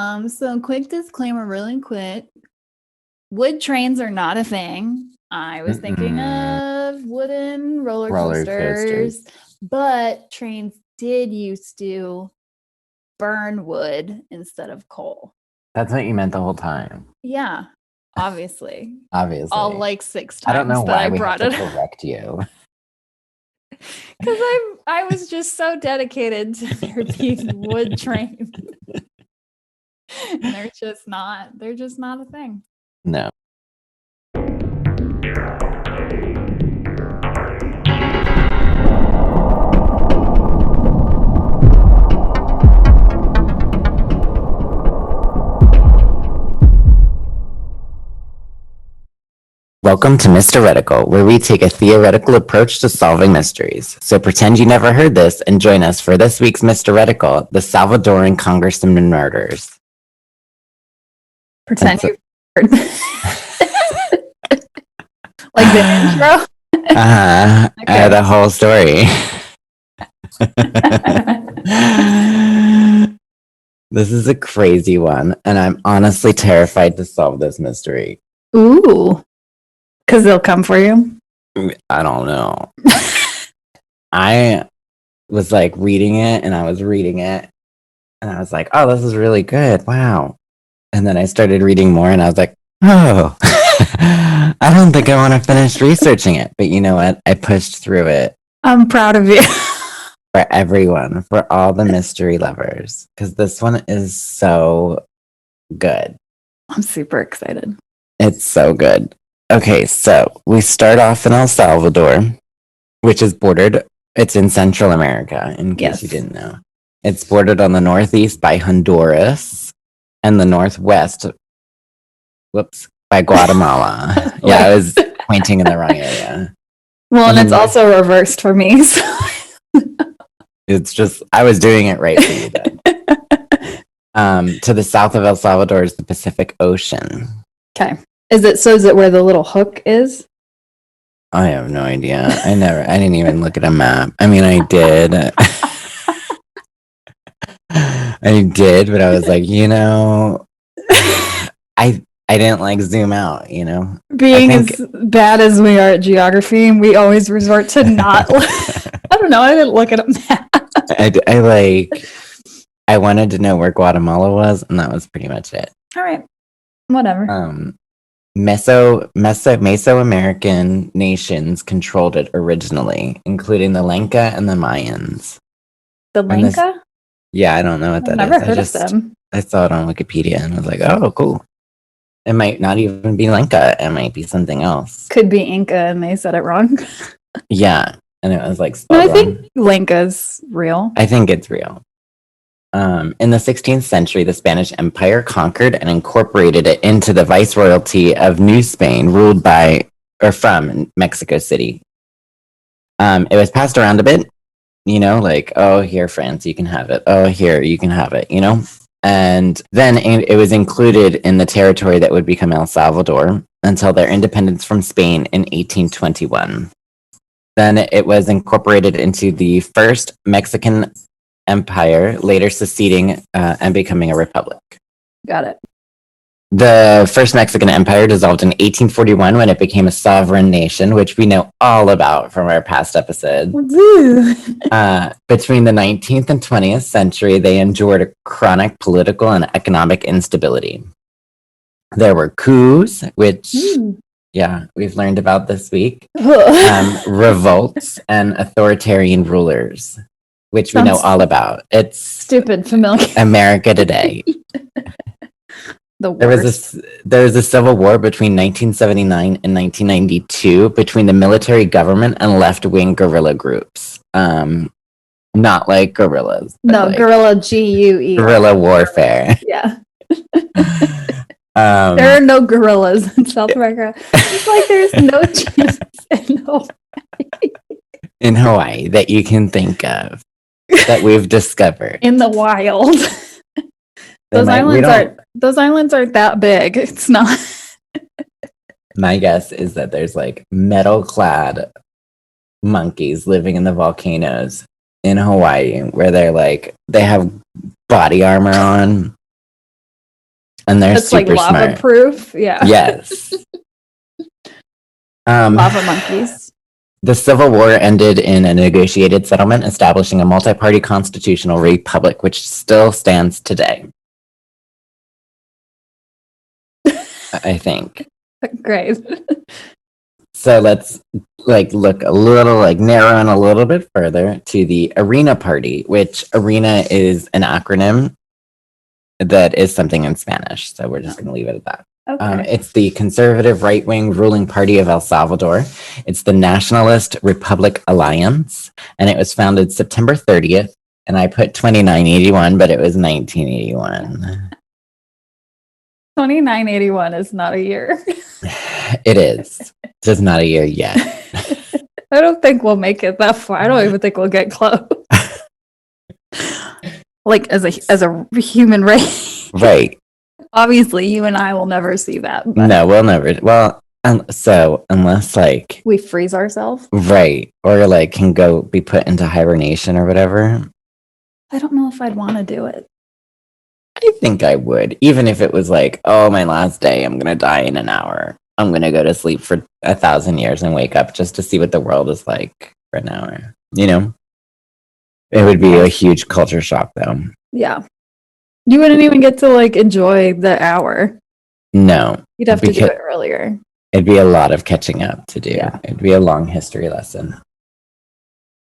So quick disclaimer, really quick. Wood trains are not a thing. I was thinking of wooden roller coasters, but trains did used to burn wood instead of coal. That's what you meant the whole time. Yeah, obviously. Obviously. All like 6 times. I don't know why I we brought have it to correct you. Because I was just so dedicated to there being wood trains. And they're just not a thing. No. Welcome to Mysteretical, where we take a theoretical approach to solving mysteries. So pretend you never heard this and join us for this week's Mysteretical, the Salvadoran congressmen murders. Pretend you heard like the intro? I had a whole story. This is a crazy one, and I'm honestly terrified to solve this mystery. Ooh. Because they'll come for you? I don't know. I was like reading it, and I was like, oh, this is really good. Wow. And then I started reading more, and I was like, oh, I don't think I want to finish researching it. But you know what? I pushed through it. I'm proud of you. For everyone, for all the mystery lovers, because this one is so good. I'm super excited. It's so good. Okay, so we start off in El Salvador, which is bordered, it's in Central America, in case you didn't know. It's bordered on the northeast by Honduras and the northwest, by Guatemala. Yeah, I was pointing in the wrong area. Well, and it's also reversed for me, so. It's just, I was doing it right for you then. To the south of El Salvador is the Pacific Ocean. Okay. Is it where the little hook is? I have no idea. I didn't even look at a map. I mean, I did. I did, but I was like, I didn't like zoom out, Being as bad as we are at geography, we always resort to not. I don't know. I didn't look at a map. I wanted to know where Guatemala was, and that was pretty much it. All right. Whatever. Mesoamerican nations controlled it originally, including the Lenca and the Mayans. The Lenca? Yeah, I don't know what that is. I've never heard of them. I saw it on Wikipedia and was like, oh, cool. It might not even be Lenca. It might be something else. Could be Inca and they said it wrong. Yeah. And it was like, no, I think Lenca's real. I think it's real. In the 16th century, the Spanish Empire conquered and incorporated it into the Viceroyalty of New Spain, ruled by or from Mexico City. It was passed around a bit, like, oh, here, France, you can have it. Oh, here, you can have it, And then it was included in the territory that would become El Salvador until their independence from Spain in 1821. Then it was incorporated into the first Mexican Empire, later seceding and becoming a republic. Got it. The first Mexican Empire dissolved in 1841 when it became a sovereign nation, which we know all about from our past episodes. Between the 19th and 20th century, they endured a chronic political and economic instability. There were coups, which, we've learned about this week, revolts, and authoritarian rulers, which we know all about. It's stupid familiar. America today. There was a civil war between 1979 and 1992 between the military government and left-wing guerrilla groups. Not like guerrillas. No, like guerrilla GUE. Guerrilla warfare. Yeah. There are no gorillas in South America. It's like there's no chance in Hawaii. In Hawaii that you can think of that we've discovered. In the wild. Those islands aren't that big. It's not. My guess is that there's like metal-clad monkeys living in the volcanoes in Hawaii where they have body armor on and they're It's like super lava smart. proof. Yeah. Yes. Lava monkeys. The Civil War ended in a negotiated settlement establishing a multi-party constitutional republic, which still stands today. I think. Great. So let's look a little, narrow in a little bit further to the ARENA party, which ARENA is an acronym that is something in Spanish. So we're just going to leave it at that. Okay. It's the conservative right-wing ruling party of El Salvador. It's the Nationalist Republic Alliance, and it was founded September 30th. And I put 2981, but it was 1981. 2981 is not a year. It is. Just not a year yet. I don't think we'll make it that far. I don't even think we'll get close. Like as a human race. Right. Obviously, you and I will never see that. But No, we'll never. Well, so unless we freeze ourselves. right, or can go be put into hibernation or whatever. I don't know if I'd want to do it. I think I would, even if it was oh, my last day, I'm gonna die in an hour. I'm gonna go to sleep for 1,000 years and wake up just to see what the world is like for an hour. It would be a huge culture shock, though. Yeah. You wouldn't even get to enjoy the hour. No. You'd have to do it earlier. It'd be a lot of catching up to do. Yeah. It'd be a long history lesson.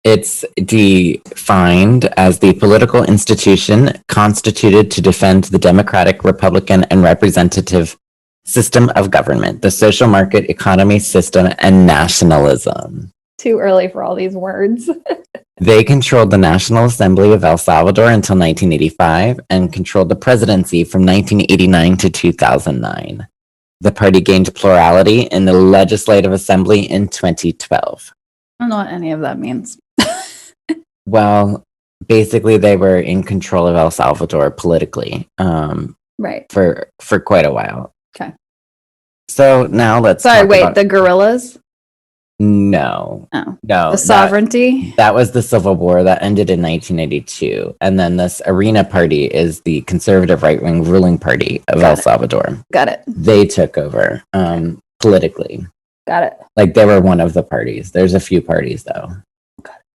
It's defined as the political institution constituted to defend the democratic, republican, and representative system of government, the social market economy system, and nationalism. Too early for all these words. They controlled the National Assembly of El Salvador until 1985 and controlled the presidency from 1989 to 2009. The party gained plurality in the Legislative Assembly in 2012. I don't know what any of that means. Well, basically, they were in control of El Salvador politically, right, for quite a while. Okay. So now let's. Sorry, wait. The guerrillas? No. Oh. No. The sovereignty? That was the Civil War that ended in 1982, and then this ARENA party is the conservative right-wing ruling party of El Salvador. Got it. They took over politically. Got it. They were one of the parties. There's a few parties though.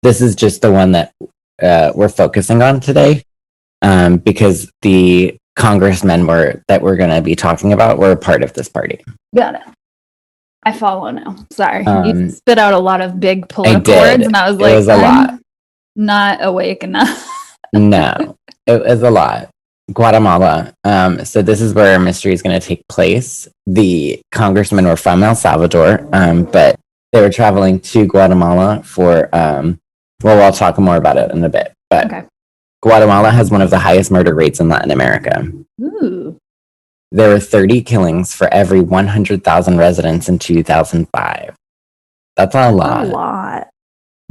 This is just the one that we're focusing on today, because the congressmen that we're going to be talking about were a part of this party. Got it. I follow now. Sorry. You spit out a lot of big political words, and I was it was a lot. Not awake enough. No, it was a lot. Guatemala. So this is where our mystery is going to take place. The congressmen were from El Salvador, but they were traveling to Guatemala for, I'll talk more about it in a bit. But okay. Guatemala has one of the highest murder rates in Latin America. Ooh. There were 30 killings for every 100,000 residents in 2005. That's a lot. A lot.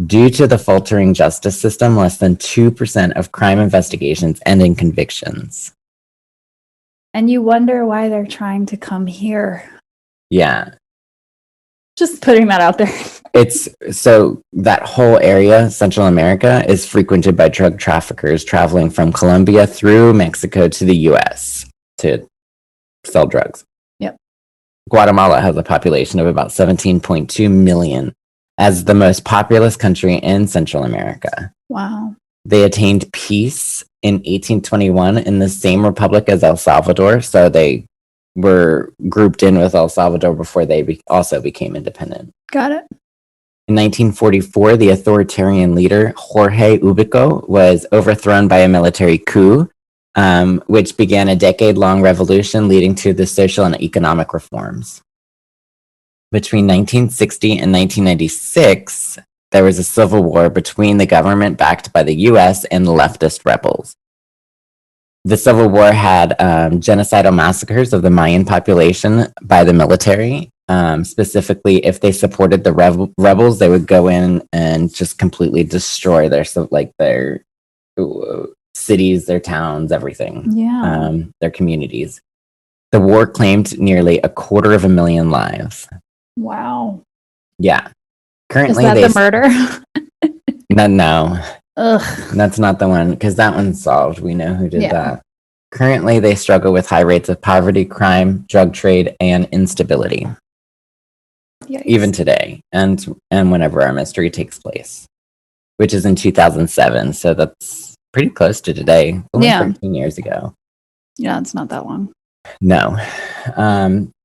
Due to the faltering justice system, less than 2% of crime investigations end in convictions. And you wonder why they're trying to come here. Yeah. Just putting that out there. It's so that whole area, Central America, is frequented by drug traffickers traveling from Colombia through Mexico to the US to sell drugs. Yep. Guatemala has a population of about 17.2 million as the most populous country in Central America. Wow. They attained peace in 1821 in the same republic as El Salvador, so they were grouped in with El Salvador before they also became independent. Got it. In 1944, the authoritarian leader Jorge Ubico was overthrown by a military coup, which began a decade-long revolution leading to the social and economic reforms. Between 1960 and 1996, there was a civil war between the government backed by the US and leftist rebels. The civil war had genocidal massacres of the Mayan population by the military. Specifically, if they supported the rebels, they would go in and just completely destroy their cities, their towns, everything. Yeah. Their communities. The war claimed nearly 250,000 lives. Wow. Yeah. Currently, is that the murder? No. Ugh. That's not the one, because that one's solved. We know who did that. Currently, they struggle with high rates of poverty, crime, drug trade, and instability. Yikes. Even today, and whenever our mystery takes place, which is in 2007, so that's pretty close to today. Only 13 years ago. Yeah, it's not that long. No.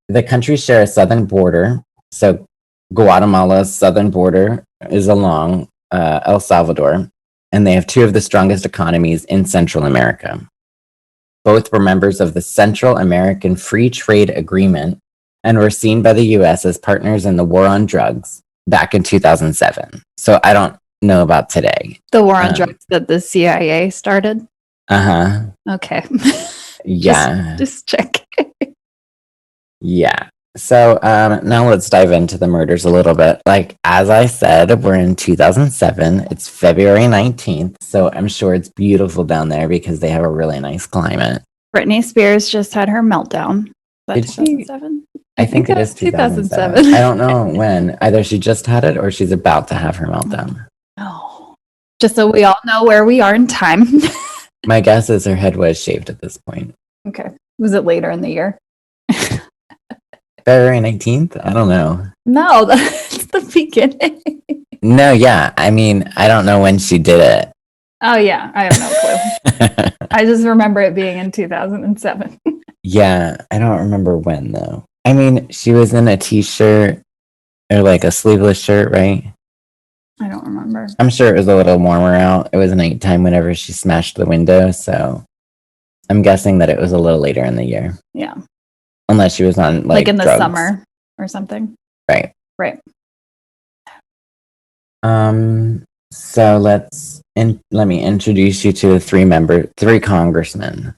The countries share a southern border. So Guatemala's southern border is along El Salvador, and they have two of the strongest economies in Central America. Both were members of the Central American Free Trade Agreement and were seen by the U.S. as partners in the war on drugs back in 2007. So I don't know about today. The war on drugs that the CIA started? Uh-huh. Okay. Yeah. Just check. Yeah. So now let's dive into the murders a little bit. Like, as I said, we're in 2007. It's February 19th. So I'm sure it's beautiful down there because they have a really nice climate. Britney Spears just had her meltdown. Did 2007? I think it is 2007. I don't know when. Either she just had it or she's about to have her meltdown. Oh. Just so we all know where we are in time. My guess is her head was shaved at this point. Okay. Was it later in the year? February 19th? I don't know. No, that's the beginning. No, yeah. I mean, I don't know when she did it. Oh, yeah. I have no clue. I just remember it being in 2007. Yeah. I don't remember when, though. I mean, she was in a t-shirt or like a sleeveless shirt, right? I don't remember. I'm sure it was a little warmer out. It was nighttime whenever she smashed the window. So I'm guessing that it was a little later in the year. Yeah. Unless she was on like in the drugs. summer or something. Right. Right. So let me introduce you to three congressmen.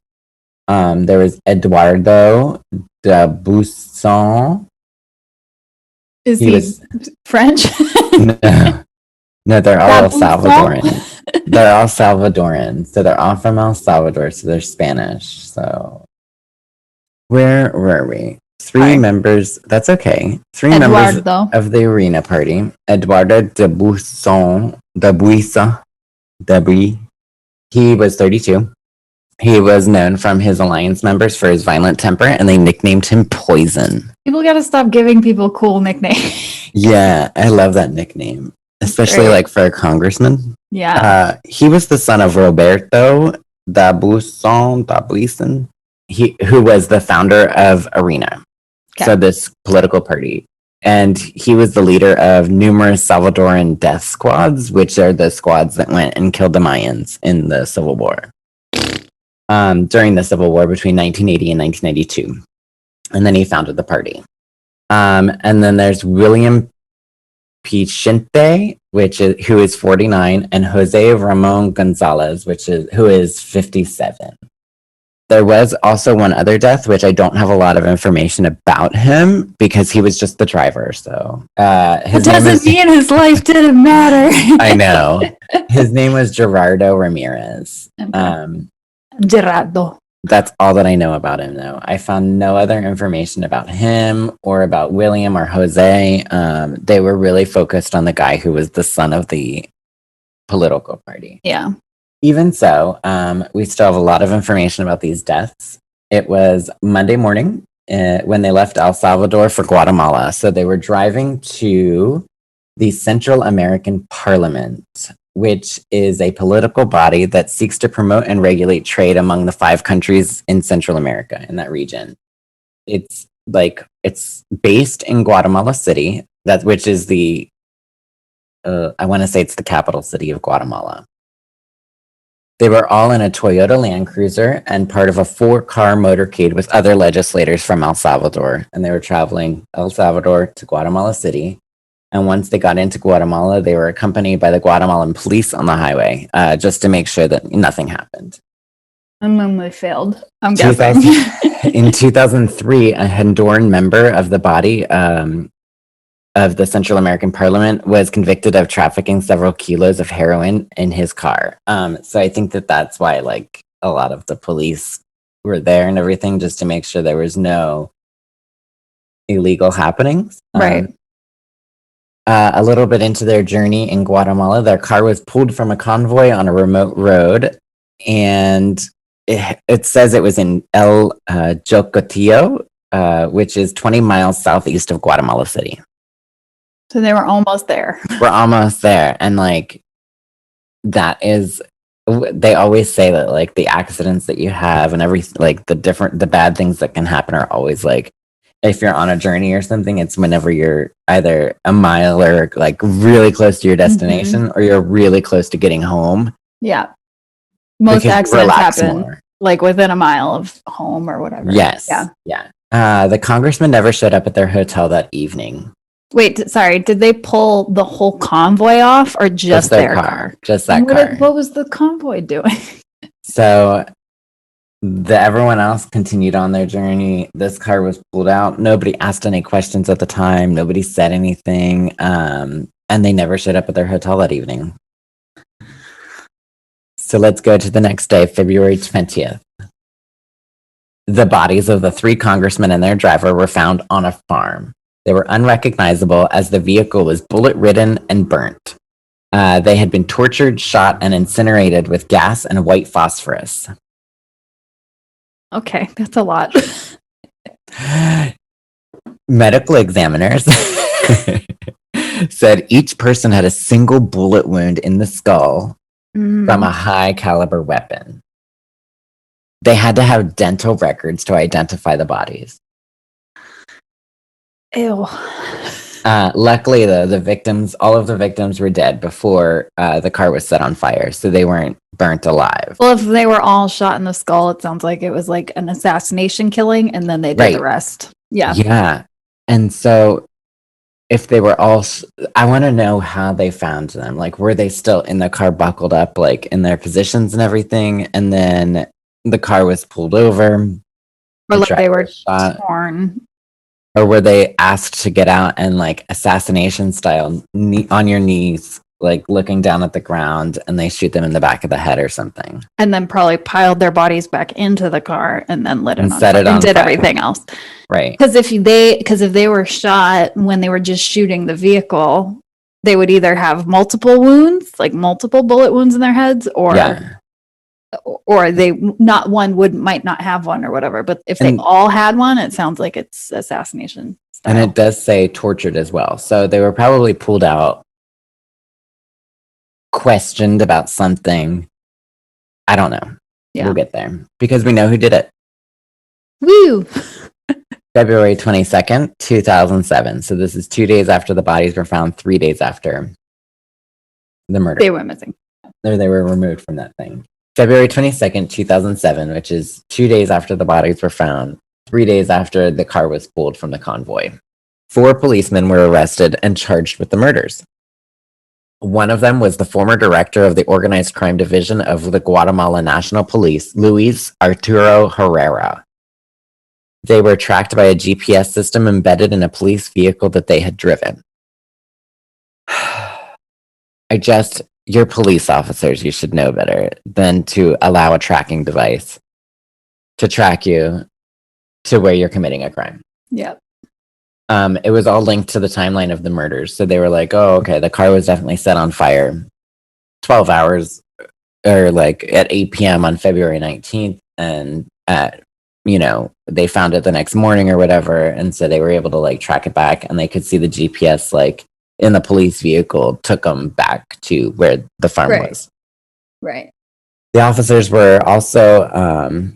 There was Eduardo de Busson. Is he French? No, they're all Salvadoran. They're all Salvadoran. So they're all from El Salvador. So they're Spanish. So where were we? Three members. That's okay. Three members of the arena party. Eduardo de Busson. He was 32. He was known from his alliance members for his violent temper, and they nicknamed him Poison. People got to stop giving people cool nicknames. Yeah, I love that nickname, especially like for a congressman. Yeah. He was the son of Roberto da Buisson, who was the founder of Arena, so this political party. And he was the leader of numerous Salvadoran death squads, which are the squads that went and killed the Mayans in the Civil War. During the Civil War between 1980 and 1992. And then he founded the party. And then there's William Pichente, who is 49, and Jose Ramon Gonzalez, who is 57. There was also one other death, which I don't have a lot of information about him because he was just the driver. So it doesn't mean his life didn't matter. I know. His name was Gerardo Ramirez. Okay. Gerardo. That's all that I know about him, though. I found no other information about him or about William or Jose. They were really focused on the guy who was the son of the political party. Yeah. Even so, we still have a lot of information about these deaths. It was Monday morning when they left El Salvador for Guatemala. So they were driving to the Central American Parliament, which is a political body that seeks to promote and regulate trade among the 5 countries in Central America, in that region. It's based in Guatemala City, which is I want to say it's the capital city of Guatemala. They were all in a Toyota Land Cruiser and part of a 4-car motorcade with other legislators from El Salvador. And they were traveling El Salvador to Guatemala City. And once they got into Guatemala, they were accompanied by the Guatemalan police on the highway, just to make sure that nothing happened. And then they failed, I'm guessing. In 2003, a Honduran member of the body of the Central American Parliament was convicted of trafficking several kilos of heroin in his car. So I think that's why a lot of the police were there and everything, just to make sure there was no illegal happenings. Right. A little bit into their journey in Guatemala, their car was pulled from a convoy on a remote road, and it says it was in El Jocotillo, which is 20 miles southeast of Guatemala City. So they were almost there. We're almost there. And like, that is, they always say that like the accidents that you have and like the bad things that can happen are always like, if you're on a journey or something, it's whenever you're either a mile or like really close to your destination or you're really close to getting home. Yeah. Most accidents happen like within a mile of home or whatever. Yes. Yeah. The congressman never showed up at their hotel that evening. Wait, sorry. Did they pull the whole convoy off or just their car? Just that car. What was the convoy doing? So everyone else continued on their journey. This car was pulled out. Nobody asked any questions at the time. Nobody said anything. And they never showed up at their hotel that evening. So let's go to the next day, February 20th. The bodies of the 3 congressmen and their driver were found on a farm. They were unrecognizable as the vehicle was bullet-ridden and burnt. They had been tortured, shot, and incinerated with gas and white phosphorus. Okay, that's a lot. Medical examiners said each person had a single bullet wound in the skull from a high-caliber weapon. They had to have dental records to identify the bodies. Ew. Luckily, though, all of the victims were dead before the car was set on fire, so they weren't burnt alive. Well, if they were all shot in the skull, it sounds like it was like an assassination killing, and then they did the rest. Yeah. Yeah. And so if they were all, I want to know how they found them. Like, were they still in the car buckled up, like in their positions and everything? And then the car was pulled over. Or like they were torn. Or were they asked to get out and like assassination style, on your knees, like looking down at the ground, and they shoot them in the back of the head or something? And then probably piled their bodies back into the car and then lit it on fire and did everything else. Right. Because if they were shot when they were just shooting the vehicle, they would either have multiple wounds, like multiple bullet wounds in their heads, or they might not have one or whatever. But if they all had one, it sounds like it's assassination style. And it does say tortured as well. So they were probably pulled out, questioned about something. I don't know. Yeah. We'll get there because we know who did it. Woo! February 22nd, 2007. So this is 2 days after the bodies were found, 3 days after the murder. They went missing. They were removed from that thing. February 22nd, 2007, which is 2 days after the bodies were found, 3 days after the car was pulled from the convoy. 4 policemen were arrested and charged with the murders. One of them was the former director of the Organized Crime Division of the Guatemala National Police, Luis Arturo Herrera. They were tracked by a GPS system embedded in a police vehicle that they had driven. You're police officers, you should know better than to allow a tracking device to track you to where you're committing a crime. Yep. It was all linked to the timeline of the murders. So they were like, oh, okay, the car was definitely set on fire 12 hours or like at 8 p.m. on February 19th. And they found it the next morning or whatever. And so they were able to like track it back, and they could see the GPS like in the police vehicle took them back to where the farm was. Right. The officers were also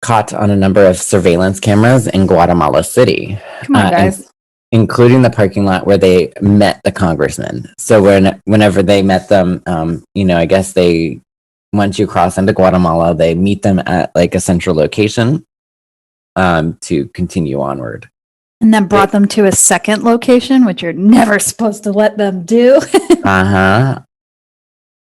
caught on a number of surveillance cameras in Guatemala City. Come on, guys. Including the parking lot where they met the congressmen. So whenever they met them, I guess once you cross into Guatemala, they meet them at like a central location to continue onward. And then brought them to a second location, which you're never supposed to let them do.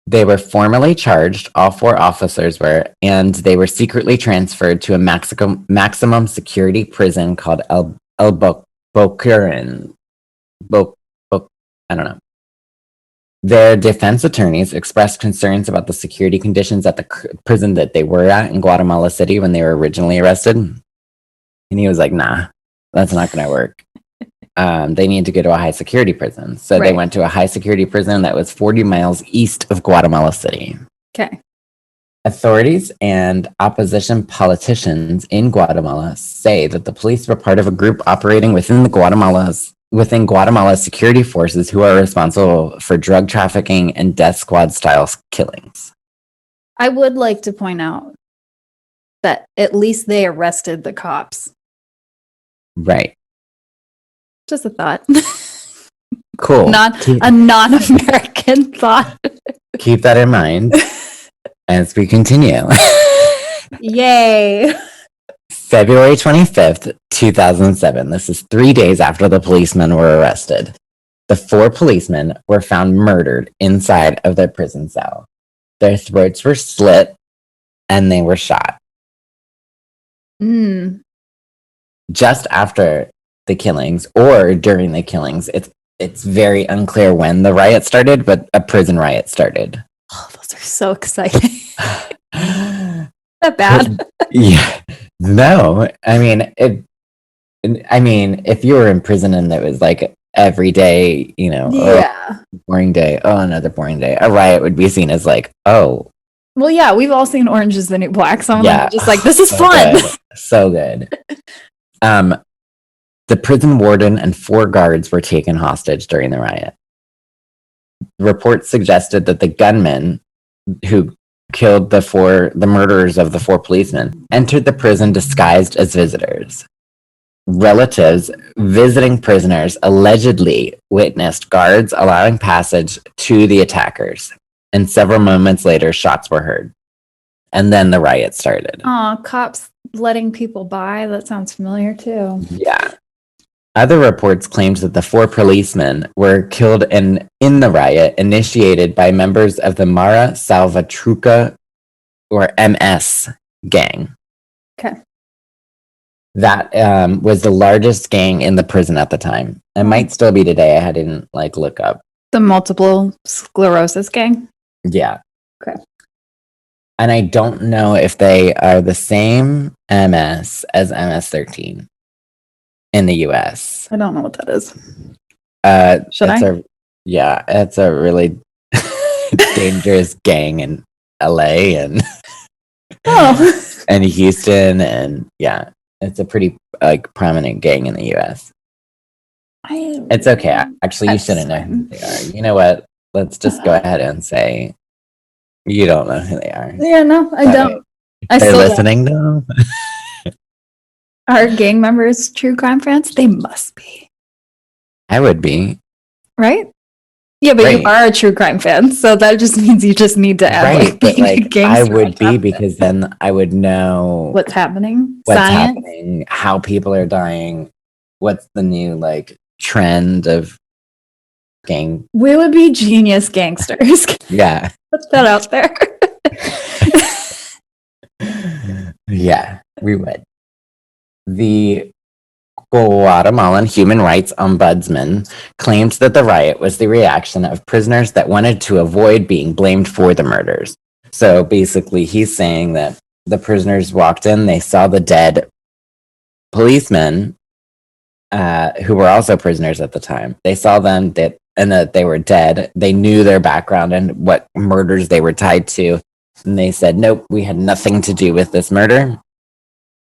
They were formally charged, all 4 officers were, and they were secretly transferred to a maximum security prison called El Boquerin. I don't know. Their defense attorneys expressed concerns about the security conditions at the prison that they were at in Guatemala City when they were originally arrested. And he was like, nah, that's not going to work. They need to go to a high security prison. So they went to a high security prison that was 40 miles east of Guatemala City. Okay. Authorities and opposition politicians in Guatemala say that the police were part of a group operating within Guatemala's security forces who are responsible for drug trafficking and death squad style killings. I would like to point out that at least they arrested the cops. Right. Just a thought. Cool. A non-American thought. Keep that in mind as we continue. Yay. February 25th, 2007. This is 3 days after the policemen were arrested. The 4 policemen were found murdered inside of their prison cell. Their throats were slit and they were shot. Just after the killings or during the killings, it's very unclear when the riot started, but a prison riot started. Oh, those are so exciting. That bad? Yeah. No. I mean, if you were in prison and it was like every day, boring day, another boring day, a riot would be seen as like, oh. Well, yeah, we've all seen Orange is the New Black. So I'm just like, this is so fun. Good. So good. The prison warden and 4 guards were taken hostage during the riot. Reports suggested that the gunmen who killed the murderers of the 4 policemen entered the prison disguised as visitors. Relatives visiting prisoners allegedly witnessed guards allowing passage to the attackers, and several moments later, shots were heard. And then the riot started. Oh, cops letting people by? That sounds familiar too. Yeah. Other reports claimed that the 4 policemen were killed in the riot initiated by members of the Mara Salvatrucha, or MS, gang. Okay. That was the largest gang in the prison at the time. It might still be today. I didn't look up. The multiple sclerosis gang? Yeah. Okay. And I don't know if they are the same MS as MS-13 in the US. I don't know what that is. Should I? It's a really dangerous gang in LA and and Houston, and it's a pretty prominent gang in the US. It's okay. Actually, you shouldn't know who they are. You know what? Let's just go ahead and say you don't know who they are. Yeah, no, I don't. They're listening though. Are gang members true crime fans? They must be. I would be. Right? Yeah, but you are a true crime fan, so that just means you just need to add I would be, because then I would know what's happening, how people are dying, what's the new trend of gang. We would be genius gangsters. Yeah. Put that out there. Yeah, we would. The Guatemalan Human Rights Ombudsman claimed that the riot was the reaction of prisoners that wanted to avoid being blamed for the murders. So basically, he's saying that the prisoners walked in, they saw the dead policemen who were also prisoners at the time. They saw them and that they were dead. They knew their background and what murders they were tied to. And they said, nope, we had nothing to do with this murder.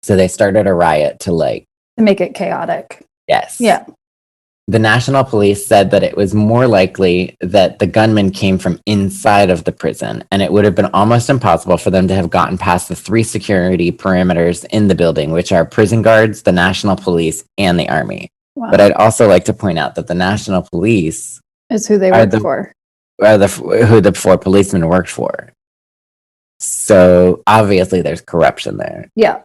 So they started a riot to make it chaotic. Yes. Yeah. The national police said that it was more likely that the gunmen came from inside of the prison, and it would have been almost impossible for them to have gotten past the 3 security perimeters in the building, which are prison guards, the national police, and the army. Wow. But I'd also like to point out that the national police is who they work for. Who the 4 policemen worked for. So obviously there's corruption there. Yeah.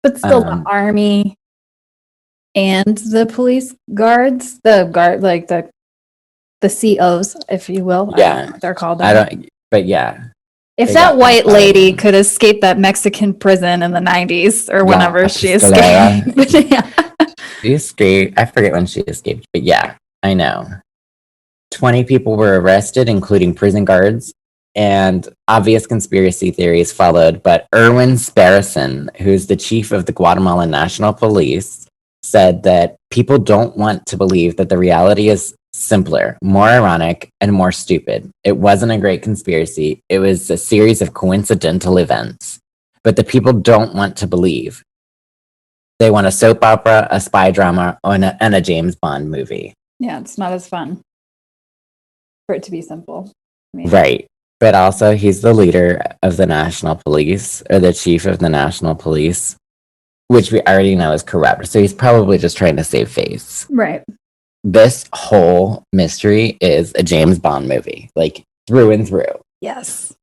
But still, the army and the police guards, the COs, if you will. Yeah. I don't know what they're called. But yeah. If that white lady could escape that Mexican prison in the 90s or whenever she escaped. She escaped. I forget when she escaped, but yeah, I know. 20 people were arrested, including prison guards. And obvious conspiracy theories followed, but Erwin Sparrison, who's the chief of the Guatemalan National Police, said that people don't want to believe that the reality is simpler, more ironic, and more stupid. It wasn't a great conspiracy. It was a series of coincidental events. But the people don't want to believe. They want a soap opera, a spy drama, and a James Bond movie. Yeah, it's not as fun for it to be simple. Right. But also, he's the leader of the National Police, or the chief of the National Police, which we already know is corrupt. So he's probably just trying to save face. Right. This whole mystery is a James Bond movie, like through and through. Yes.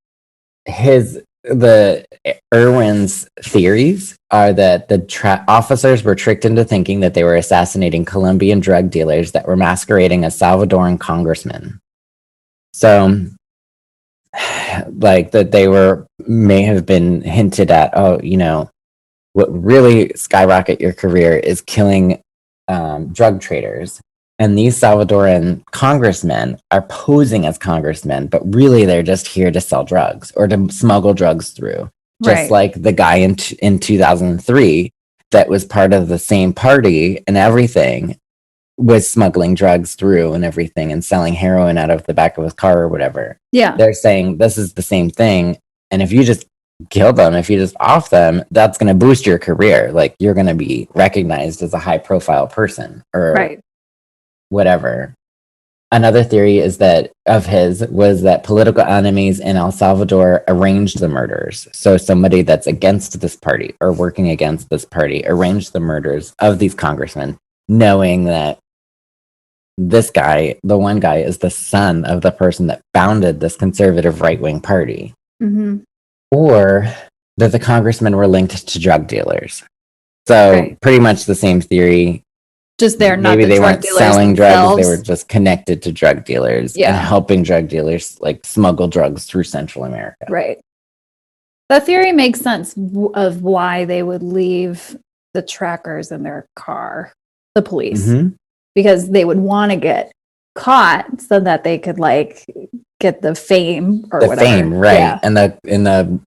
Irwin's theories are that the officers were tricked into thinking that they were assassinating Colombian drug dealers that were masquerading as Salvadoran congressmen. So, like that may have been hinted at, what really skyrocket your career is killing drug traders. And these Salvadoran congressmen are posing as congressmen, but really they're just here to sell drugs or to smuggle drugs through. Just like the guy in 2003 that was part of the same party and everything was smuggling drugs through and everything and selling heroin out of the back of his car or whatever. Yeah. They're saying this is the same thing. And if you just kill them, if you just off them, that's going to boost your career. Like you're going to be recognized as a high profile person or whatever. Another theory was that political enemies in El Salvador arranged the murders. So somebody that's against this party or working against this party arranged the murders of these congressmen, knowing that this guy, the one guy, is the son of the person that founded this conservative right-wing party. Mm-hmm. Or that the congressmen were linked to drug dealers. So pretty much the same theory. Just they're not maybe the they drug weren't dealers selling themselves. drugs, they were just connected to drug dealers and helping drug dealers like smuggle drugs through Central America. Right. That theory makes sense of why they would leave the trackers in their car, the police, because they would want to get caught so that they could like get the fame or whatever. Fame, right? Yeah. And the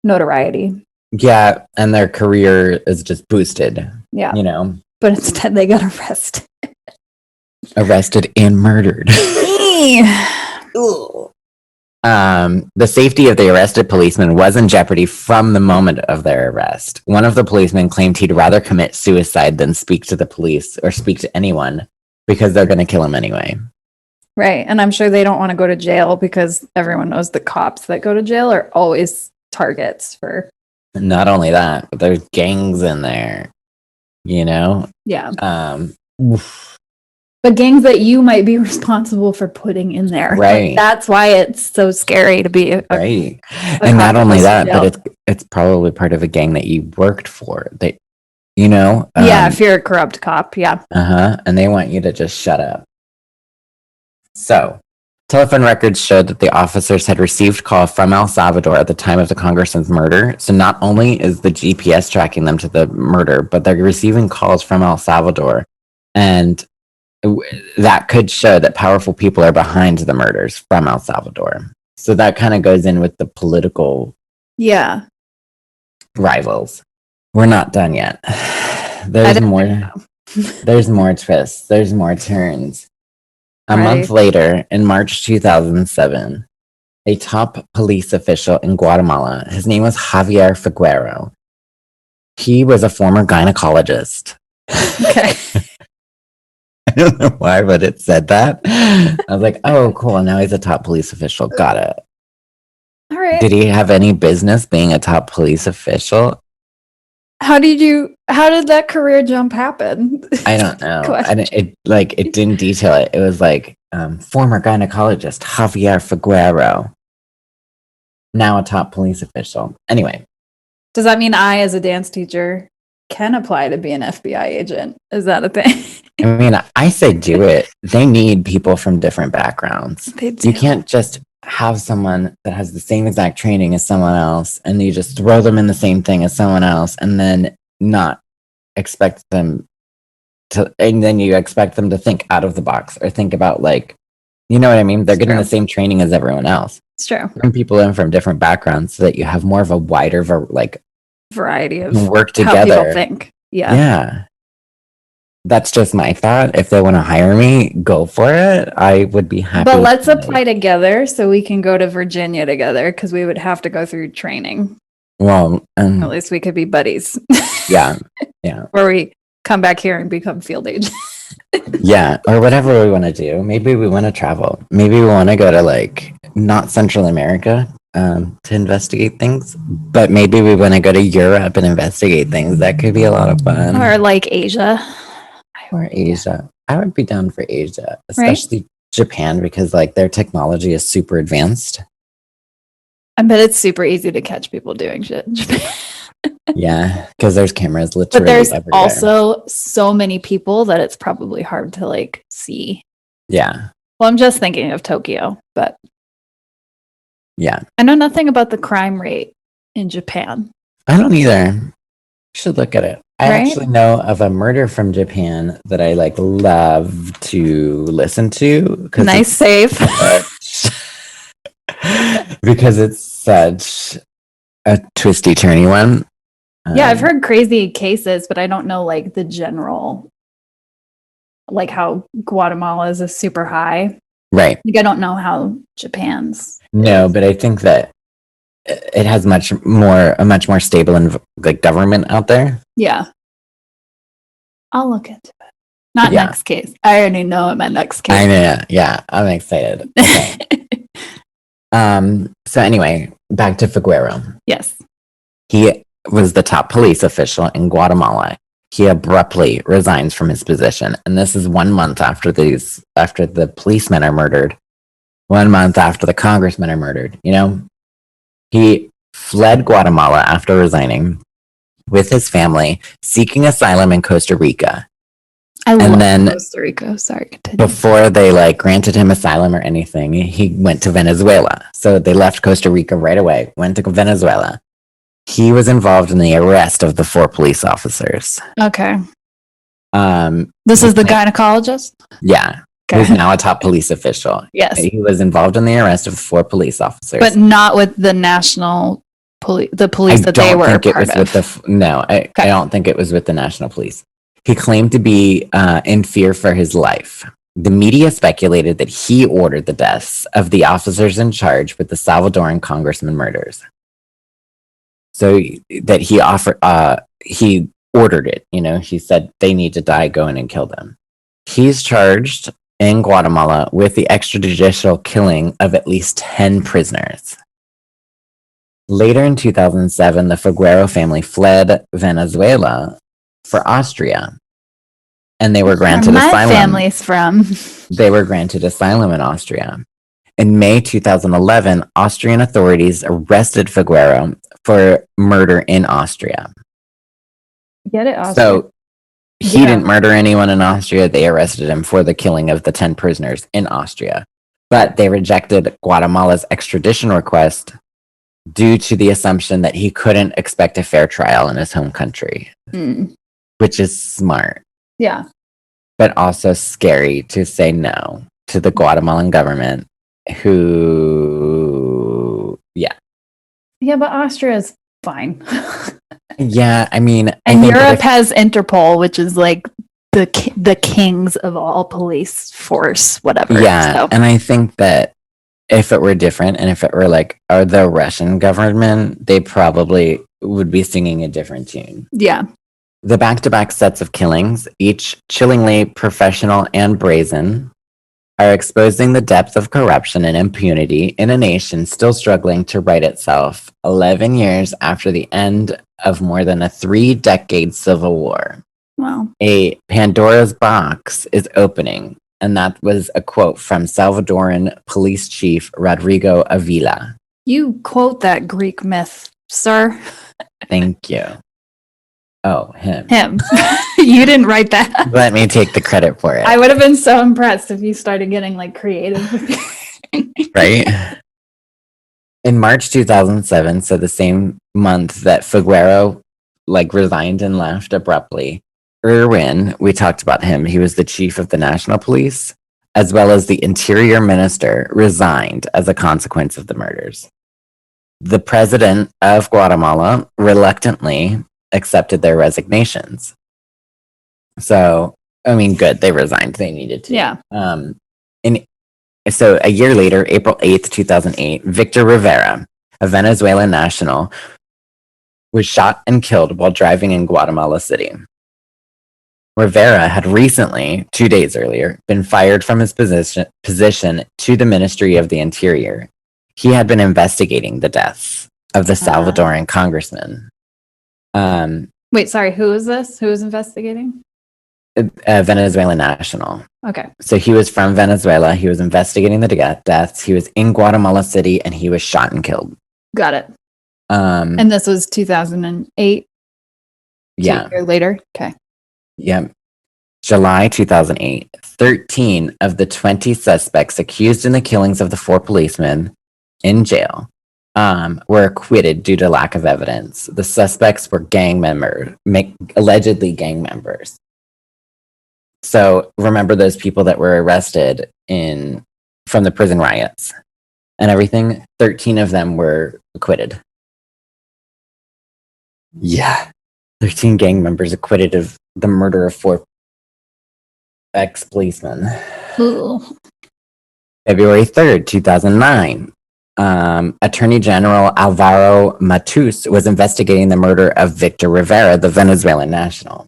notoriety. Yeah, and their career is just boosted. Yeah, But instead, they got arrested. Arrested and murdered. The safety of the arrested policeman was in jeopardy from the moment of their arrest. One of the policemen claimed he'd rather commit suicide than speak to the police or speak to anyone because they're going to kill him anyway. Right. And I'm sure they don't want to go to jail because everyone knows the cops that go to jail are always targets for. Not only that, but there's gangs in there. Yeah. But gangs that you might be responsible for putting in there. Right. Like, that's why it's so scary to be right. And not only that, but it's probably part of a gang that you worked for. If you're a corrupt cop, yeah. And they want you to just shut up. So, telephone records showed that the officers had received call from El Salvador at the time of the congressman's murder. So not only is the GPS tracking them to the murder, but they're receiving calls from El Salvador. And that could show that powerful people are behind the murders from El Salvador. So that kind of goes in with the political rivals. We're not done yet. There's more. There's more twists. There's more turns. A month later, in March 2007, a top police official in Guatemala, his name was Javier Figuero. He was a former gynecologist. Okay. I don't know why, but it said that. I was like, oh, cool. Now he's a top police official. Got it. All right. Did he have any business being a top police official? How did that career jump happen? I don't know. It didn't detail it. It was like former gynecologist Javier Figuero, now a top police official. Anyway, does that mean I, as a dance teacher, can apply to be an FBI agent? Is that a thing? I mean, I say do it. They need people from different backgrounds. They do. You can't just have someone that has the same exact training as someone else and you just throw them in the same thing as someone else and then not expect them to, and then you expect them to think out of the box or think about you know what I mean? They're getting the same training as everyone else. It's true. Bring people in from different backgrounds so that you have more of a wider variety of work together. how people think. Yeah. that's just my thought. If they want to hire me, go for it. I would be happy. But let's apply together so we can go to Virginia together because we would have to go through training. Well, At least we could be buddies. yeah. Where we come back here and become field agents. Yeah, or whatever we want to do. Maybe we want to travel. Maybe we want to go to like not Central America to investigate things, but maybe we want to go to Europe and investigate things. That could be a lot of fun. Or like Asia. Or Asia. I would be down for Asia, especially Japan, because like their technology is super advanced. I bet it's super easy to catch people doing shit in Japan. Yeah, because there's cameras literally But there's everywhere. also so many people that it's probably hard to like see. Yeah. Well, I'm just thinking of Tokyo, but yeah. I know nothing about the crime rate in Japan. I don't either. You should look at it. I actually know of a murder from Japan that I like love to listen to. Nice save. Because it's such a twisty, turny one. Yeah, I've heard crazy cases, but I don't know like the general, like how Guatemala is super high. Right. Like I don't know how Japan's. No, but I think that it has a much more stable and like government out there. Yeah. I'll look into it. Not next case. I already know what my next case. I know. Yeah, I'm excited. Okay. So anyway, back to Figueroa. Yes. He was the top police official in Guatemala. He abruptly resigns from his position, and this is 1 month after the policemen are murdered. 1 month after the congressmen are murdered. You know, he fled Guatemala after resigning with his family, seeking asylum in Costa Rica. I love Costa Rica. Sorry, continue. Before they like granted him asylum or anything, he went to Venezuela. So they left Costa Rica right away, went to Venezuela. He was involved in the arrest of the 4 police officers. Okay. This is the gynecologist? Yeah. Okay. Who's now a top police official. Yes. He was involved in the arrest of 4 police officers. But not with the national police, the police that they were part of. I don't think it was with the national police. He claimed to be in fear for his life. The media speculated that he ordered the deaths of the officers in charge with the Salvadoran congressman murders. So that he ordered it. You know, he said they need to die, go in and kill them. He's charged in Guatemala with the extrajudicial killing of at least 10 prisoners. Later in 2007, the Figueroa family fled Venezuela for Austria, and they were granted asylum. Family's from. They were granted asylum in Austria. In May 2011, Austrian authorities arrested Figueroa for murder in Austria. Get it, Austria. So he didn't murder anyone in Austria. They arrested him for the killing of the 10 prisoners in Austria. But they rejected Guatemala's extradition request due to the assumption that he couldn't expect a fair trial in his home country. Which is smart. Yeah. But also scary to say no to the Guatemalan government who, Yeah, but Austria is fine. Yeah, I mean... And Europe has Interpol, which is like the kings of all police force, whatever. Yeah, so. And I think that if it were different, and if it were like the Russian government, they probably would be singing a different tune. Yeah. The back-to-back sets of killings, each chillingly professional and brazen, are exposing the depth of corruption and impunity in a nation still struggling to right itself 11 years after the end of more than a 3-decade civil war. Wow. A Pandora's box is opening, and that was a quote from Salvadoran Police Chief Rodrigo Avila. You quote that Greek myth, sir. Thank you. Oh, him. You didn't write that. Let me take the credit for it. I would have been so impressed if you started getting like creative. Right? In March 2007, so the same month that Figueroa like resigned and left abruptly, Irwin, we talked about him, he was the chief of the national police, as well as the interior minister, resigned as a consequence of the murders. The president of Guatemala reluctantly accepted their resignations. So I mean, good. They resigned. They needed to. Yeah. So a year later, April 8th, 2008, Victor Rivera, a Venezuelan national, was shot and killed while driving in Guatemala City. Rivera had recently, 2 days earlier, been fired from his position to the Ministry of the Interior. He had been investigating the deaths of the Salvadoran congressmen. Wait, sorry, who is this? Who is investigating? A Venezuelan national. Okay. So he was from Venezuela. He was investigating the deaths. He was in Guatemala City, and he was shot and killed. Got it. And this was 2008? Yeah. A year later? Okay. Yeah. July 2008, 13 of the 20 suspects accused in the killings of the 4 policemen in jail were acquitted due to lack of evidence. The suspects were allegedly gang members. So remember those people that were arrested from the prison riots and everything? 13 of them were acquitted. Yeah. 13 gang members acquitted of the murder of 4 ex-policemen. Ooh. February 3rd, 2009. Attorney General Alvaro Matus was investigating the murder of Victor Rivera, the Venezuelan national.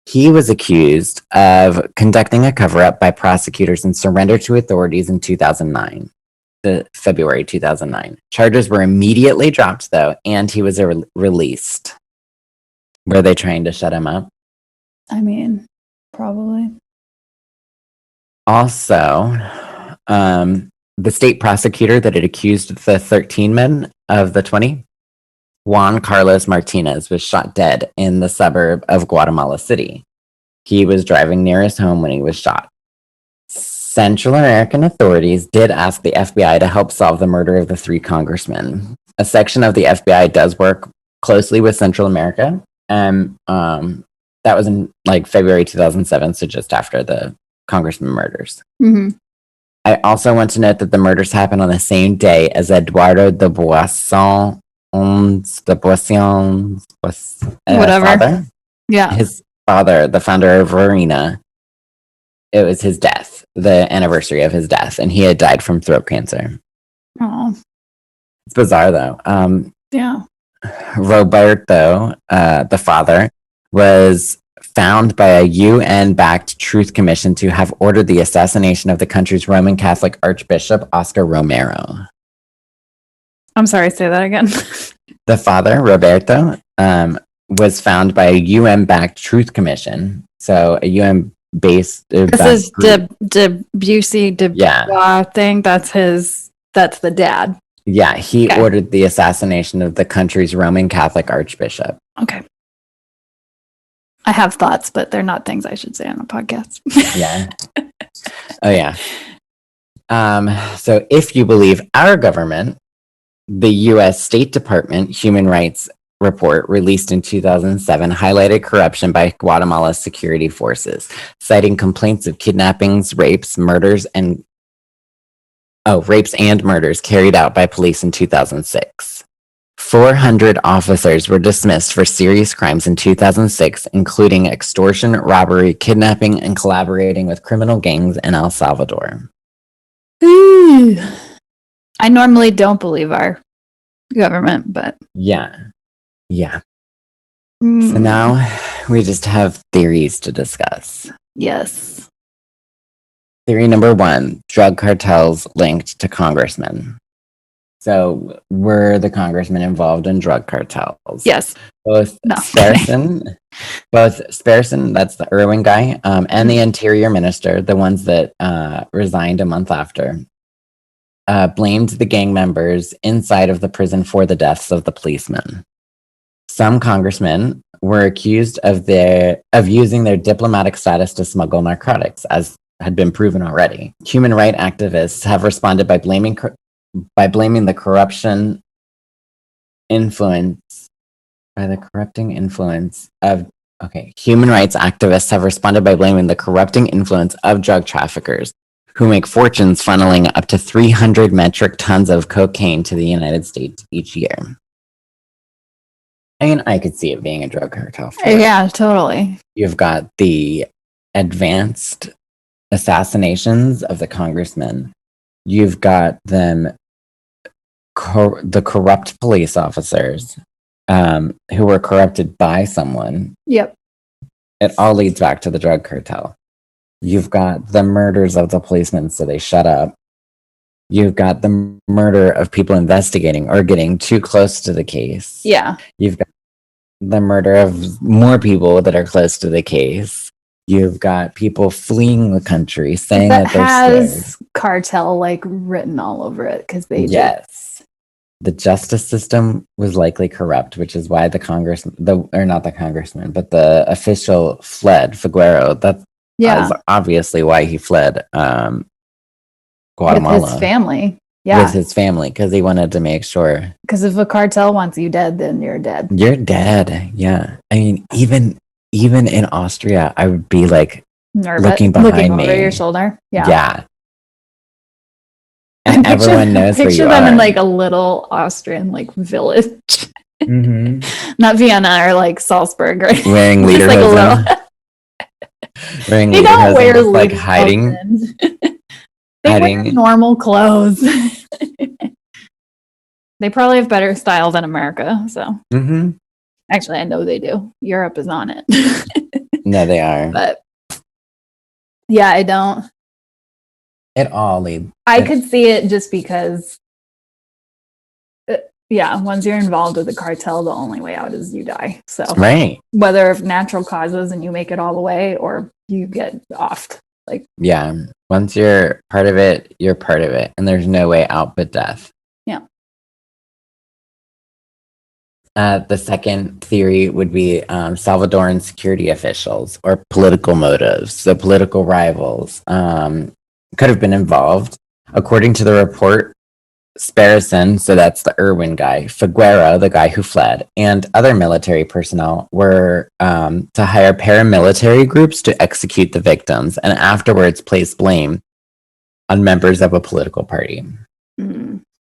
He was accused of conducting a cover-up by prosecutors and surrendered to authorities in 2009. February 2009. Charges were immediately dropped, though, and he was released. Were they trying to shut him up? I mean, probably. Also, the state prosecutor that had accused the 13 men of the 20, Juan Carlos Martinez, was shot dead in the suburb of Guatemala City. He was driving near his home when he was shot. Central American authorities did ask the FBI to help solve the murder of the 3 congressmen. A section of the FBI does work closely with Central America, and that was in February 2007, so just after the congressman murders. Mm-hmm. I also want to note that the murders happened on the same day as Eduardo de Boisson's whatever. Father. Yeah. His father, the founder of Arena, it was his death, the anniversary of his death, and he had died from throat cancer. Oh. It's bizarre, though. Yeah. Roberto, the father, was found by a UN-backed Truth Commission to have ordered the assassination of the country's Roman Catholic Archbishop, Oscar Romero. I'm sorry, say that again. The father, Roberto, was found by a UN-backed Truth Commission. So a UN-based... This is Debussy thing. That's the dad. Yeah, he ordered the assassination of the country's Roman Catholic Archbishop. Okay. I have thoughts, but they're not things I should say on a podcast. Yeah. Oh, yeah. So if you believe our government, the U.S. State Department Human Rights Report released in 2007 highlighted corruption by Guatemala's security forces, citing complaints of kidnappings, rapes, and murders carried out by police in 2006. 400 officers were dismissed for serious crimes in 2006, including extortion, robbery, kidnapping, and collaborating with criminal gangs in El Salvador. I normally don't believe our government, but... Yeah. So now we just have theories to discuss. Yes. Theory number 1, drug cartels linked to congressmen. So were the congressmen involved in drug cartels? Yes. Both Sparrison, that's the Irwin guy, and the Interior Minister, the ones that resigned a month after, blamed the gang members inside of the prison for the deaths of the policemen. Some congressmen were accused of using their diplomatic status to smuggle narcotics, as had been proven already. Human rights activists have responded by blaming the corrupting influence of drug traffickers who make fortunes funneling up to 300 metric tons of cocaine to the United States each year. I mean, I could see it being a drug cartel. Yeah, totally. You've got the advanced assassinations of the congressmen. You've got them, the corrupt police officers who were corrupted by someone. Yep. It all leads back to the drug cartel. You've got the murders of the policemen, so they shut up. You've got the murder of people investigating or getting too close to the case. Yeah. You've got the murder of more people that are close to the case. You've got people fleeing the country saying that they're has scared. cartel like written all over it because they Yes. The justice system was likely corrupt, which is why the official fled. Figueroa. That's obviously why he fled Guatemala. With his family. Yeah. With his family, because he wanted to make sure. Because if a cartel wants you dead, then you're dead. You're dead. Yeah. I mean, even in Austria, I would be like looking behind me. Over your shoulder. Yeah. Yeah. And everyone knows where you picture are. them in like a little Austrian like village. Mm-hmm. Not Vienna or like Salzburg, right? Wearing lederhosen. Wearing they don't wear lederhosen, like hiding. They wear normal clothes. They probably have better style than America. So actually, I know they do. Europe is on it. No, they are. But yeah, I don't. It all leads. I could see it just because. Once you're involved with the cartel, the only way out is you die. So right. Whether of natural causes and you make it all the way, or you get offed. Like once you're part of it, you're part of it, and there's no way out but death. Yeah. The second theory would be Salvadoran security officials or political motives. So political rivals could have been involved. According to the report, Sparrison, so that's the Irwin guy, Figueroa, the guy who fled, and other military personnel were to hire paramilitary groups to execute the victims and afterwards place blame on members of a political party.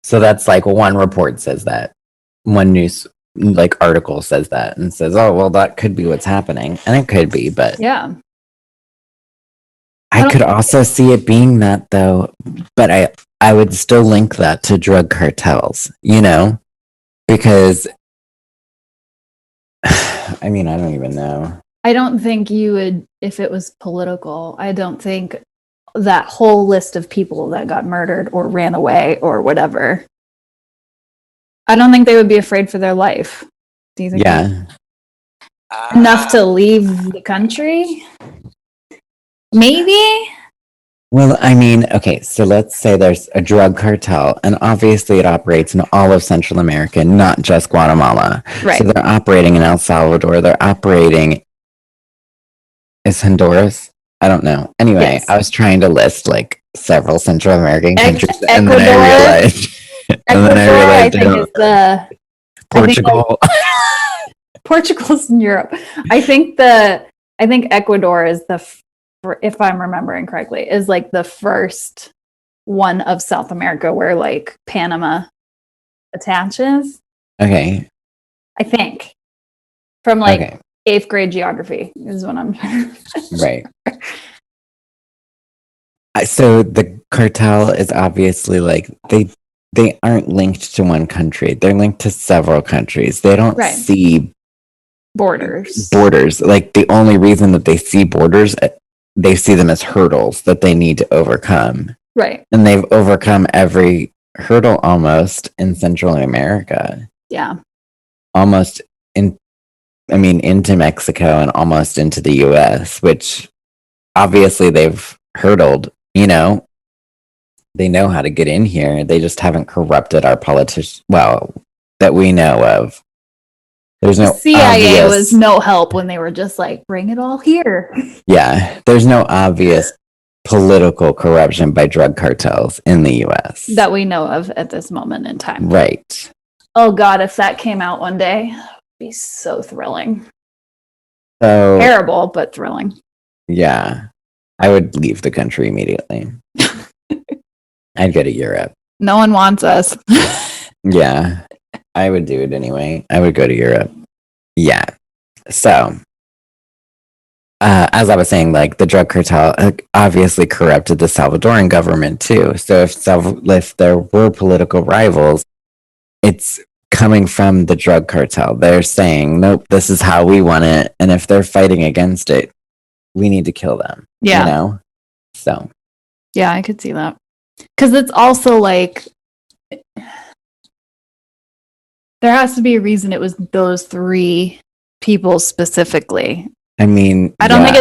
So that's like one report says that. One news article says that and says, oh, well, that could be what's happening. And it could be, but yeah. I could also see it being that though, but I would still link that to drug cartels, because I mean, I don't even know. I don't think you would, if it was political, I don't think that whole list of people that got murdered or ran away or whatever, I don't think they would be afraid for their life. Do you think? Yeah. Enough to leave the country? Maybe? Well, I mean, okay, so let's say there's a drug cartel, and obviously it operates in all of Central America, not just Guatemala. Right. So they're operating in El Salvador. They're operating... Is Honduras? I don't know. Anyway, yes. I was trying to list several Central American countries, and then I realized... I think is the... Portugal. Portugal's in Europe. I think Ecuador is if I'm remembering correctly, is the first one of South America where Panama attaches. Okay. I think from 8th grade geography is what I'm trying to Right. So the cartel is obviously they aren't linked to one country. They're linked to several countries. They don't see borders. The only reason that they see borders, they see them as hurdles that they need to overcome. Right. And they've overcome every hurdle almost in Central America. Yeah. Almost into Mexico and almost into the US, which obviously they've hurdled, They know how to get in here. They just haven't corrupted our politicians, that we know of. There's no CIA was no help when they were just bring it all here. Yeah, there's no obvious political corruption by drug cartels in the US. That we know of at this moment in time. Right. Oh God, if that came out one day, it would be so thrilling. So terrible, but thrilling. Yeah. I would leave the country immediately. I'd go to Europe. No one wants us. Yeah. I would do it anyway. I would go to Europe. Yeah. So as I was saying, like the drug cartel obviously corrupted the Salvadoran government too. So if there were political rivals, it's coming from the drug cartel. They're saying, nope, this is how we want it. And if they're fighting against it, we need to kill them. Yeah. You know? So. Yeah, I could see that. Because it's also like, there has to be a reason it was those 3 people specifically. I mean, I don't think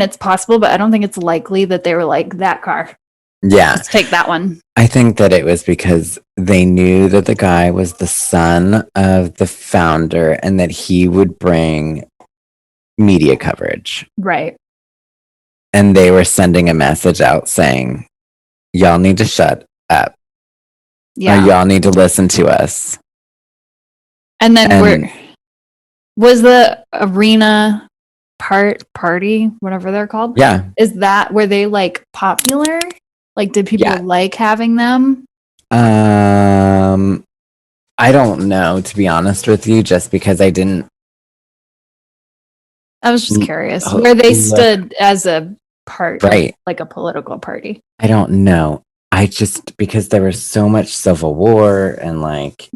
it's possible, but I don't think it's likely that they were like, that car. Yeah. Let's take that one. I think that it was because they knew that the guy was the son of the founder and that he would bring media coverage. Right. And they were sending a message out saying, y'all need to shut up. Yeah. Or y'all need to listen to us. And then was the arena party, whatever they're called? Yeah. Is that were they like popular? Like, did people like having them? I don't know, to be honest with you, just because I didn't. I was just curious where they stood as a part, right? Like a political party. I don't know. Because there was so much civil war and like,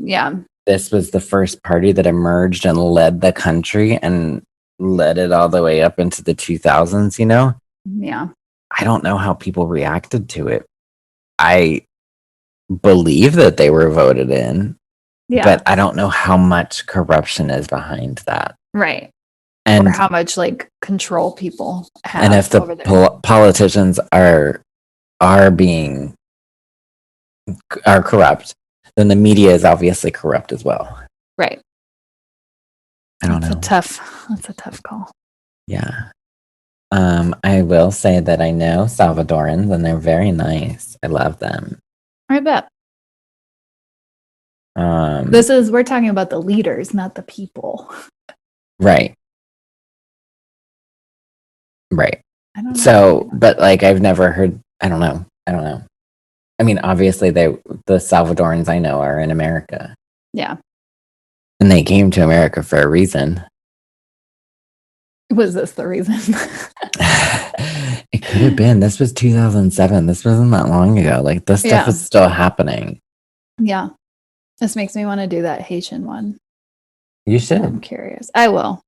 this was the first party that emerged and led the country and led it all the way up into the 2000s, you know? Yeah. I don't know how people reacted to it. I believe that they were voted in, but I don't know how much corruption is behind that. Right. And or how much like control people have. And if the politicians are corrupt, then the media is obviously corrupt as well. Right. I don't know. That's a tough call. Yeah. I will say that I know Salvadorans and they're very nice. I love them. I bet. We're talking about the leaders, not the people. Right. Right. I don't know. So, but like I've never heard, I don't know. I mean, obviously the Salvadorans I know are in America. Yeah. And they came to America for a reason. Was this the reason? It could have been. This was 2007. This wasn't that long ago. Like this stuff is still happening. Yeah. This makes me want to do that Haitian one. You should. I'm curious. I will.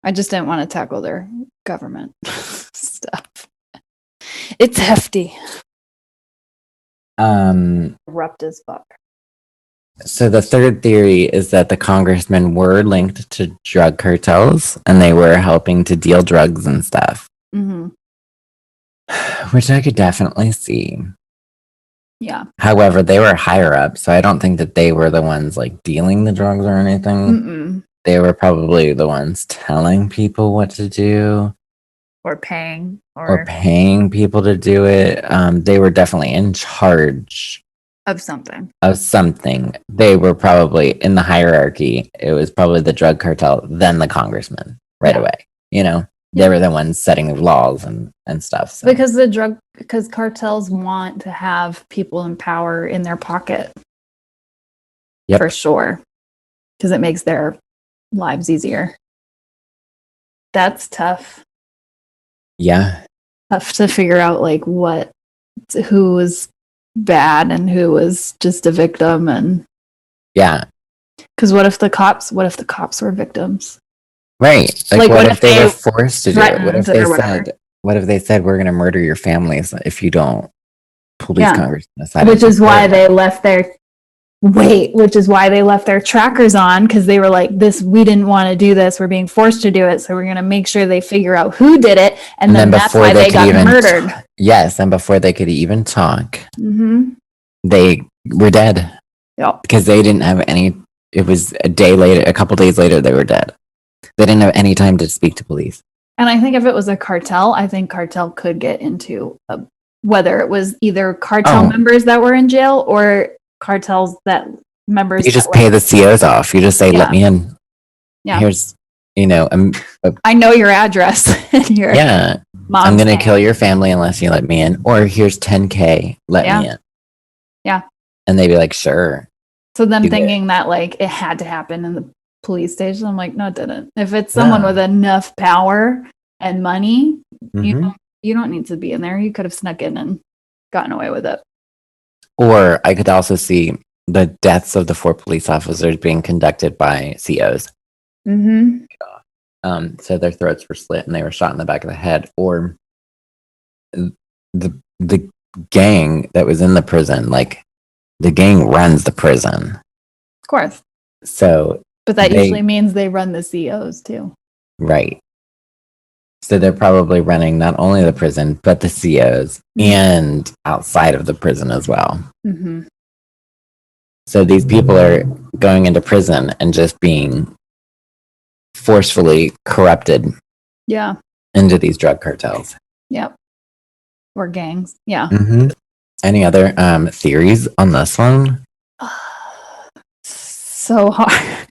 I just didn't want to tackle their government stuff. It's hefty. Corrupt as fuck. So the third theory is that the congressmen were linked to drug cartels and they were helping to deal drugs and stuff. Mm-hmm. Which I could definitely see. Yeah. However, they were higher up, so I don't think that they were the ones like dealing the drugs or anything. Mm-mm. They were probably the ones telling people what to do. Or paying. Or paying people to do it. They were definitely in charge. Of something. They were probably in the hierarchy. It was probably the drug cartel, then the congressman right away. You know, they were the ones setting the laws and stuff. So. Because cartels want to have people in power in their pocket. Yep. For sure. Because it makes their lives easier. That's tough. Yeah. Tough to figure out like who was bad and who was just a victim and because what if the cops were victims, right? Like what if they were forced to do it? What if they said we're going to murder your families if you don't police congressmen aside? Which is why they left their trackers on, because they were like, we didn't want to do this, we're being forced to do it, so we're going to make sure they figure out who did it, and then that's why they got murdered. Yes, and before they could even talk, they were dead. Yep. Because they didn't have any. It was a couple days later, they were dead. They didn't have any time to speak to police. And I think if it was a cartel, I think cartel could get into whether it was either cartel members that were in jail or cartels that members. You just pay the COs off. You just say, "Let me in." Yeah. Here's, I know your address. I'm going to kill your family unless you let me in. Or here's $10K. Let me in. Yeah. And they'd be like, "Sure." So them thinking that like it had to happen in the police station, I'm like, no, it didn't. If it's someone with enough power and money, Mhm. you don't need to be in there. You could have snuck in and gotten away with it. Or I could also see the deaths of the 4 police officers being conducted by COs. Mm-hmm. So their throats were slit and they were shot in the back of the head. Or the gang that was in the prison, like the gang runs the prison. Of course. So, but that usually means they run the COs too. Right. So they're probably running not only the prison, but the COs and outside of the prison as well. Mm-hmm. So these people are going into prison and just being forcefully corrupted. Yeah. Into these drug cartels. Yep. Or gangs. Yeah. Mm-hmm. Any other theories on this one? So hard.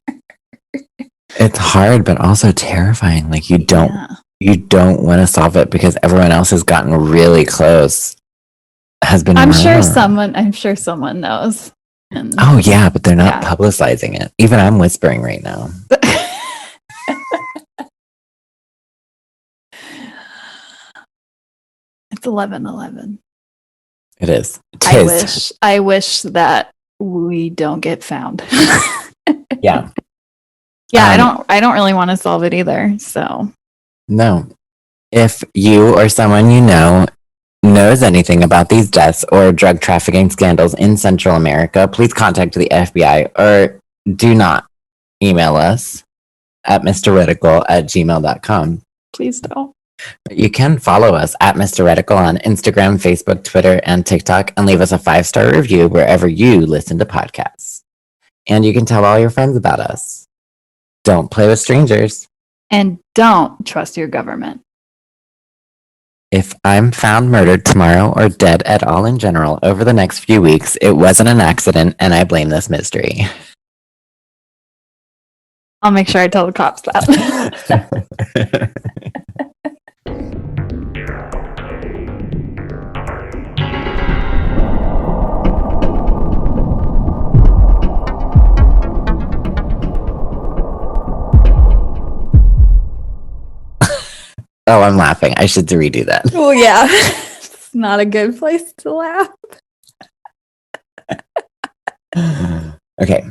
It's hard, but also terrifying. Like you don't want to solve it because everyone else has gotten really close. I'm sure someone knows. And, oh yeah, but they're not publicizing it. Even I'm whispering right now. It's 11:11. It is. I wish that we don't get found. Yeah. Yeah, I don't really want to solve it either. So no. If you or someone you know knows anything about these deaths or drug trafficking scandals in Central America, please contact the FBI or do not email us at mysteretical@gmail.com. Please don't. You can follow us at mysteretical on Instagram, Facebook, Twitter, and TikTok, and leave us a 5-star review wherever you listen to podcasts. And you can tell all your friends about us. Don't play with strangers. And don't trust your government. If I'm found murdered tomorrow or dead at all in general over the next few weeks, it wasn't an accident, and I blame this mystery. I'll make sure I tell the cops that. Oh, I'm laughing. I should redo that. Oh, yeah. It's not a good place to laugh. Okay.